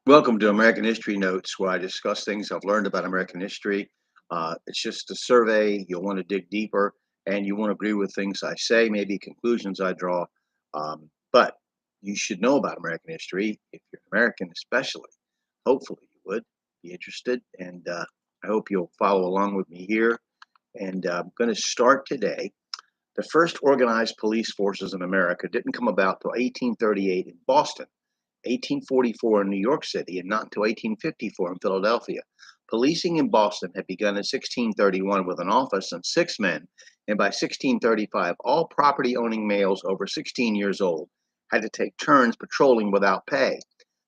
Welcome to American History Notes, where I discuss things I've learned about American history. It's just a survey. You'll want to dig deeper and you won't agree with things I say, maybe conclusions I draw. But you should know about American history if you're American, especially. Hopefully, you would be interested. And I hope you'll follow along with me here. And I'm going to start today. The first organized police forces in America didn't come about till 1838 in Boston. 1844 in New York City, and not until 1854 in Philadelphia. Policing in Boston had begun in 1631 with an office and 6 men, and by 1635, all property owning males over 16 years old had to take turns patrolling without pay.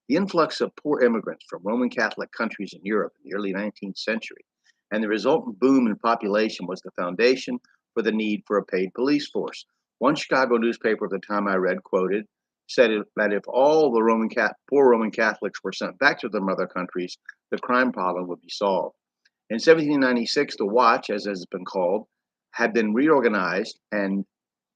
The influx of poor immigrants from Roman Catholic countries in Europe in the early 19th century and the resultant boom in population was the foundation for the need for a paid police force. One Chicago newspaper of the time I read quoted said that if all the poor Roman Catholics were sent back to their mother countries, the crime problem would be solved. In 1796, the watch, as has been called, had been reorganized, and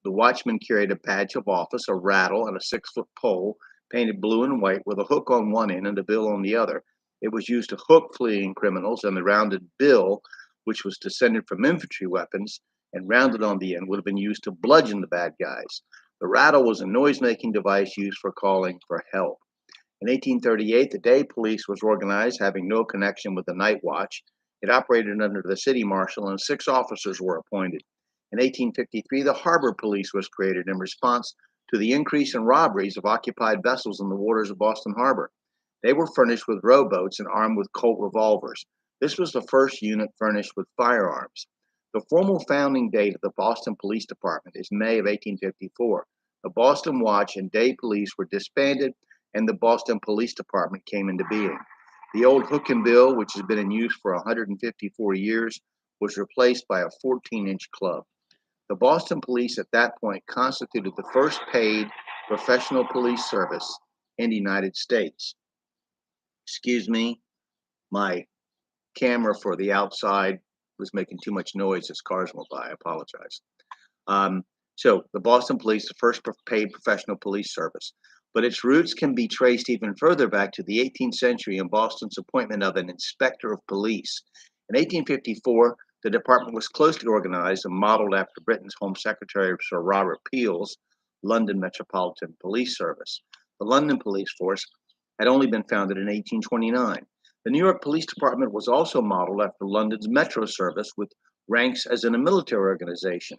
the watchman carried a badge of office, a rattle, and a 6-foot pole painted blue and white with a hook on one end and a bill on the other. It was used to hook fleeing criminals, and the rounded bill, which was descended from infantry weapons and rounded on the end, would have been used to bludgeon the bad guys. The rattle was a noise-making device used for calling for help. In 1838, the day police was organized, having no connection with the night watch. It operated under the city marshal, and 6 officers were appointed. In 1853, the harbor police was created in response to the increase in robberies of occupied vessels in the waters of Boston Harbor. They were furnished with rowboats and armed with Colt revolvers. This was the first unit furnished with firearms. The formal founding date of the Boston Police Department is May of 1854. The Boston Watch and Day Police were disbanded, and the Boston Police Department came into being. The old hook and bill, which has been in use for 154 years, was replaced by a 14-inch club. The Boston Police at that point constituted the first paid professional police service in the United States. Excuse me, my camera for the outside was making too much noise as cars went by. I apologize. Um, so the Boston Police, the first paid professional police service, but its roots can be traced even further back to the 18th century in Boston's appointment of an inspector of police. In 1854, the department was closely organized and modeled after Britain's Home Secretary Sir Robert Peel's London Metropolitan Police Service. The London Police Force had only been founded in 1829. The New York Police Department was also modeled after London's Metro Service, with ranks as in a military organization.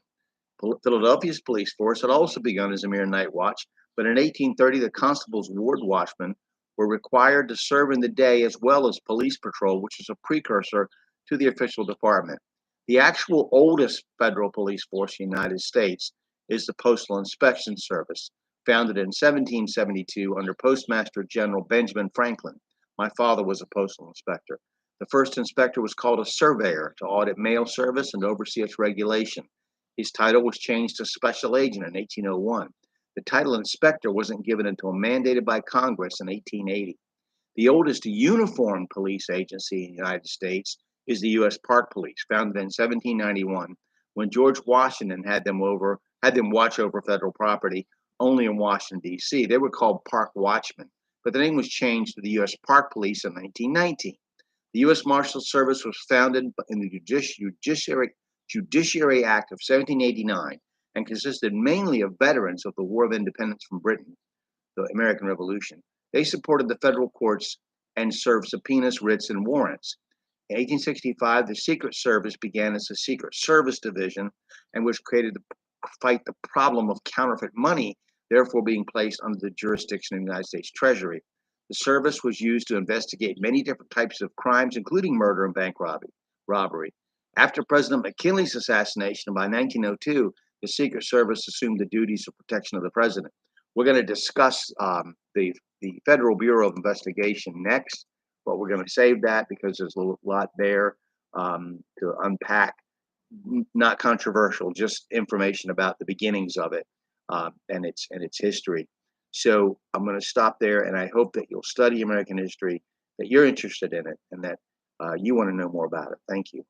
Philadelphia's police force had also begun as a mere night watch, but in 1830 the constable's ward watchmen were required to serve in the day as well as police patrol, which was a precursor to the official department. The actual oldest federal police force in the United States is the Postal Inspection Service, founded in 1772 under Postmaster General Benjamin Franklin. My father was a postal inspector. The first inspector was called a surveyor to audit mail service and oversee its regulation. His title was changed to special agent in 1801. The title inspector wasn't given until mandated by Congress in 1880. The oldest uniformed police agency in the United States is the U.S. Park Police, founded in 1791 when George Washington had them watch over federal property only in Washington, D.C. They were called Park Watchmen, but the name was changed to the U.S. Park Police in 1919. The U.S. Marshals Service was founded in the Judiciary Act of 1789 and consisted mainly of veterans of the War of Independence from Britain, the American Revolution. They supported the federal courts and served subpoenas, writs, and warrants. In 1865, the Secret Service began as a Secret Service division and was created to fight the problem of counterfeit money, therefore being placed under the jurisdiction of the United States Treasury. The service was used to investigate many different types of crimes, including murder and bank robbery. After President McKinley's assassination by 1902, the Secret Service assumed the duties of protection of the president. We're going to discuss the Federal Bureau of Investigation next, but we're going to save that because there's a lot there to unpack. Not controversial, just information about the beginnings of it and its history. So I'm going to stop there, and I hope that you'll study American history, that you're interested in it, and that you want to know more about it. Thank you.